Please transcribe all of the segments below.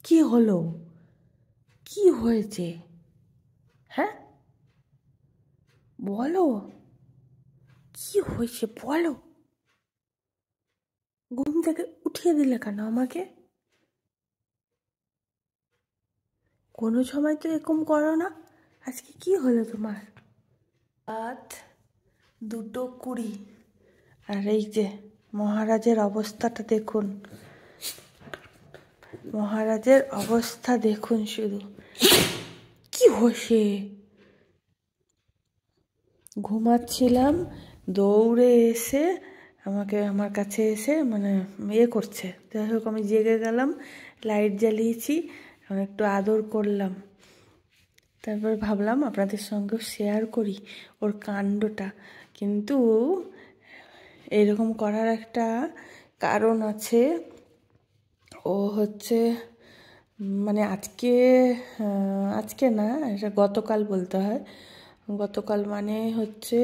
কি হলো? কি হয়েছে? হ্যাঁ, বলো, কি হয়েছে বলো। ঘুম থেকে উঠিয়ে দিলে কেন আমাকে? কোনো সময় তো এরকম করো না। আজকে কি হলো তোমার? রাত 2:20, আর এই যে মহারাজের অবস্থাটা দেখুন। মহারাজের অবস্থা দেখুন শুধু। কি হয়েছে? ঘুমাচ্ছিলাম, দৌড়ে এসে আমার কাছে এসে মানে করছে। যাই হোক, আমি জেগে গেলাম, লাইট জ্বালিয়েছি, একটু আদর করলাম। তারপর ভাবলাম আপনাদের সঙ্গে শেয়ার করি ওর কাণ্ডটা। কিন্তু এরকম করার একটা কারণ আছে। ও হচ্ছে মানে আজকে না, এটা গতকাল বলতে হয়। গতকাল মানে হচ্ছে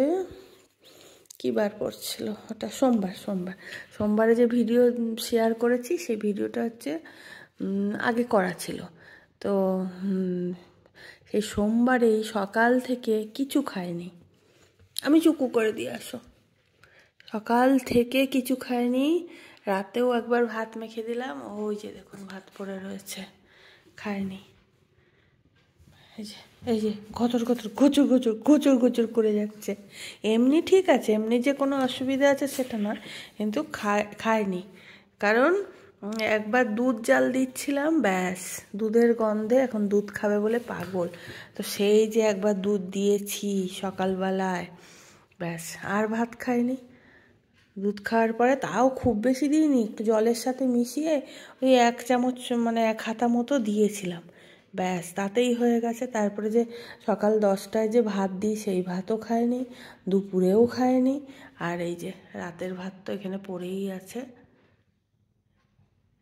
কী বার পড়ছিল ওটা? সোমবারে যে ভিডিও শেয়ার করেছি, সেই ভিডিওটা হচ্ছে আগে করা ছিল। তো সেই সোমবারেই সকাল থেকে কিছু খায়নি। আমি চুকু করে দিয়ে আসো। সকাল থেকে কিছু খায়নি, রাতেও একবার ভাত মেখে দিলাম, ওই যে দেখুন ভাত পড়ে রয়েছে, খায়নি। এই যে ঘচর ঘচর ঘচর ঘচর ঘচর ঘচর করে যাচ্ছে। এমনি ঠিক আছে, এমনি যে কোনো অসুবিধা আছে সেটা না, কিন্তু খায়নি। কারণ একবার দুধ জাল দিচ্ছিলাম, ব্যাস দুধের গন্ধে এখন দুধ খাবে বলে পাগল। তো সেই যে একবার দুধ দিয়েছি সকালবেলায়, ব্যাস আর ভাত খায়নি। দুধ খাওয়ার পরে তাও খুব বেশি দিইনি, একটু জলের সাথে মিশিয়ে ওই 1 চামচ মানে 1 হাতা মতো দিয়েছিলাম, ব্যাস তাতেই হয়ে গেছে। তারপরে যে সকাল 10টায় যে ভাত দিই, সেই ভাতও খায়নি, দুপুরেও খায়নি, আর এই যে রাতের ভাত তো এখানে পড়েই আছে,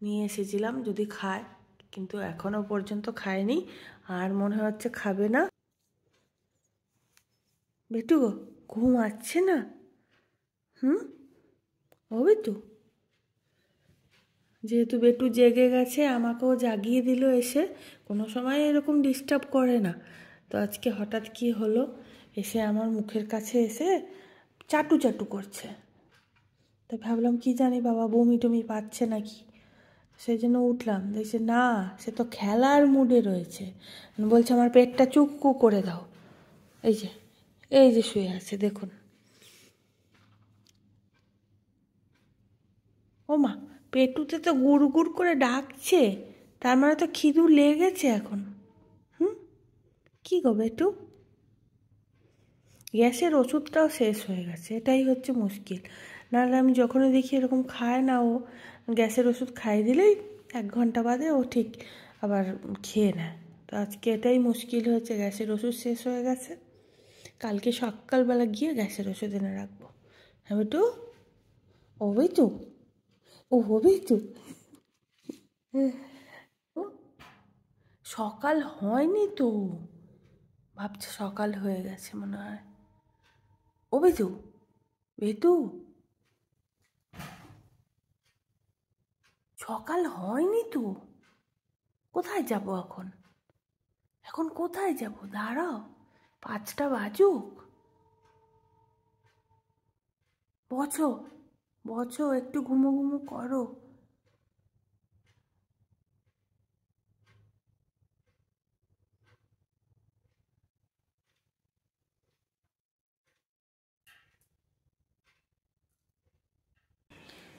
নিয়ে এসেছিলাম যদি খায়, কিন্তু এখনও পর্যন্ত খায়নি, আর মনে হচ্ছে খাবে না। বেটু গো, ঘুম আসছে না? ও বেটু, যেহেতু বেটু জেগে গেছে, আমাকেও জাগিয়ে দিল এসে। কোনো সময় এরকম ডিস্টার্ব করে না, তো আজকে হঠাৎ কি হলো, এসে আমার মুখের কাছে এসে চাটু চাটু করছে। তো ভাবলাম কি জানি বাবা বমি টমি পাচ্ছে নাকি, সেই জন্য উঠলাম, দেখছি না, সে তো খেলার মুডে রয়েছে। বলছে আমার পেটটা চুক্কু করে দাও। এই যে শুয়ে আছে দেখুন। ও মা, পেটুতে তো গুড় গুড় করে ডাকছে, তার মানে তো খিদু লেগেছে এখন। কি গো বেটু? গ্যাসের ওষুধটাও শেষ হয়ে গেছে, এটাই হচ্ছে মুশকিল। নাহলে আমি যখনই দেখি এরকম খায় না, ও গ্যাসের ওষুধ খাইয়ে দিলেই 1 ঘন্টা বাদে ও ঠিক আবার খেয়ে নেয়। তো আজকে এটাই মুশকিল হয়েছে, গ্যাসের ওষুধ শেষ হয়ে গেছে। কালকে সকালবেলা গিয়ে গ্যাসের ওষুধ এনে রাখবো। হ্যাঁ বেটু, ও বেটু, ও বেটু, সকাল হয়নি তো, ভাবছে সকাল হয়ে গেছে মনে হয়। ও বেটু, বেটু, সকাল হয়নি তো, কোথায় যাব এখন? এখন কোথায় যাব? দাঁড়াও, 5টা বাজুক। বছো বছো, একটু ঘুমো ঘুমো করো।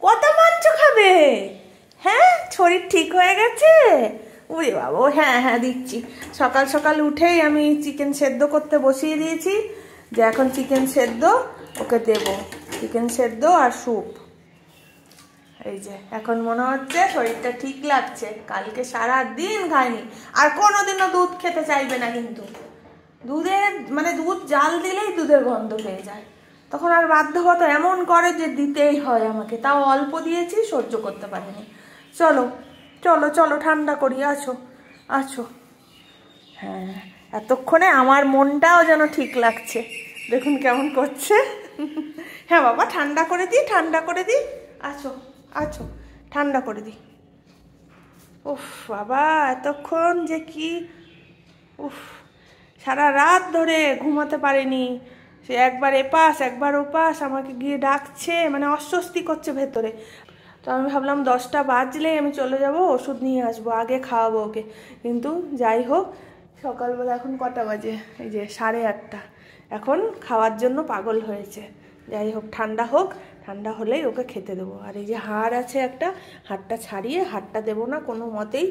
কত মাংস খাবে? হ্যাঁ, শরীর ঠিক হয়ে গেছে? ওরে বাবা, হ্যাঁ হ্যাঁ দিচ্ছি। সকাল সকাল উঠেই আমি চিকেন সেদ্ধ করতে বসিয়ে দিয়েছি, যে এখন চিকেন সেদ্ধ ওকে দেব, চিকেন সেদ্ধ আর স্যুপ। এই যে এখন মনে হচ্ছে শরীরটা ঠিক লাগছে। কালকে সারা দিন খায়নি, আর কোনোদিনও দুধ খেতে চাইবে না, কিন্তু দুধের মানে দুধ জাল দিলেই দুধের গন্ধ পেয়ে যায়, তখন আর বাধ্যগত এমন করে যে দিতেই হয় আমাকে। তাও অল্প দিয়েছি, সহ্য করতে পারিনি। চলো চলো চলো, ঠান্ডা করি, আছো আছো। হ্যাঁ, এতক্ষণে আমার মনটাও যেন ঠিক লাগছে, দেখুন কেমন করছে। হ্যাঁ বাবা, ঠান্ডা করে দিই, ঠান্ডা করে দিই, আছো আছো, ঠান্ডা করে দিই। উফ বাবা, এতক্ষণ যে কি, উফ, সারা রাত ধরে ঘুমাতে পারিনি। সে একবার এপাশ একবার ওপাশ আমাকে গিয়ে ডাকছে, মানে অস্বস্তি করছে ভেতরে। তো আমি ভাবলাম 10টা বাজলেই আমি চলে যাব, ওষুধ নিয়ে আসবো, আগে খাওয়াবো ওকে। কিন্তু যাই হোক, সকালবেলা এখন কটা বাজে, এই যে 8:30, এখন খাওয়ার জন্য পাগল হয়েছে। যাই হোক, ঠান্ডা হোক, ঠান্ডা হলেই ওকে খেতে দেবো। আর এই যে হাড় আছে একটা, হাড়টা ছাড়িয়ে হাড়টা দেবো না কোনো মতেই।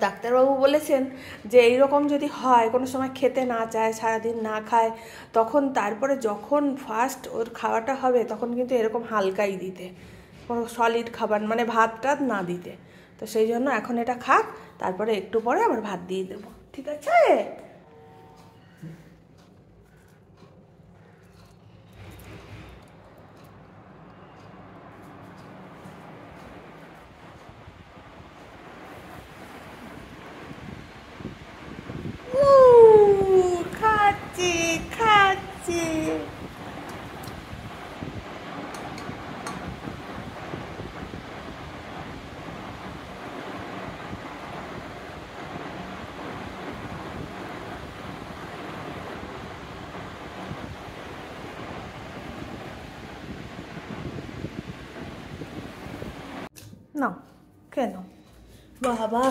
ডাক্তারবাবু বলেছেন যে এইরকম যদি হয়, কোনো সময় খেতে না চায়, সারাদিন না খায়, তখন তারপরে যখন ফার্স্ট ওর খাওয়াটা হবে তখন কিন্তু এরকম হালকাই দিতে, কোনো সলিড খাবার মানে ভাত টাত না দিতে। তো সেই জন্য এখন এটা খাক, তারপরে একটু পরে আবার ভাত দিয়ে দেবো, ঠিক আছে? খাচ্ছি খাচ্ছি। না, কেন বাবা,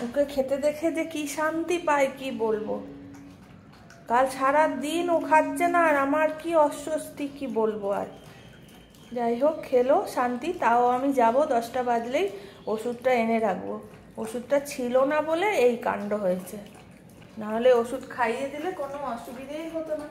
ওকে খেতে দেখে যে কি শান্তি পায় কি বলবো। কাল সারা দিন ও খাচ্ছে না, আর আমার কি অস্বস্তি কি বলবো আর। যাই হোক, খেলো শান্তি। তাও আমি যাব 10টা বাজলেই ওষুধটা এনে রাখবো। ওষুধটা ছিল না বলে এই কাণ্ড হয়েছে, নাহলে ওষুধ খাইয়ে দিলে কোনো অসুবিধেই হতো না।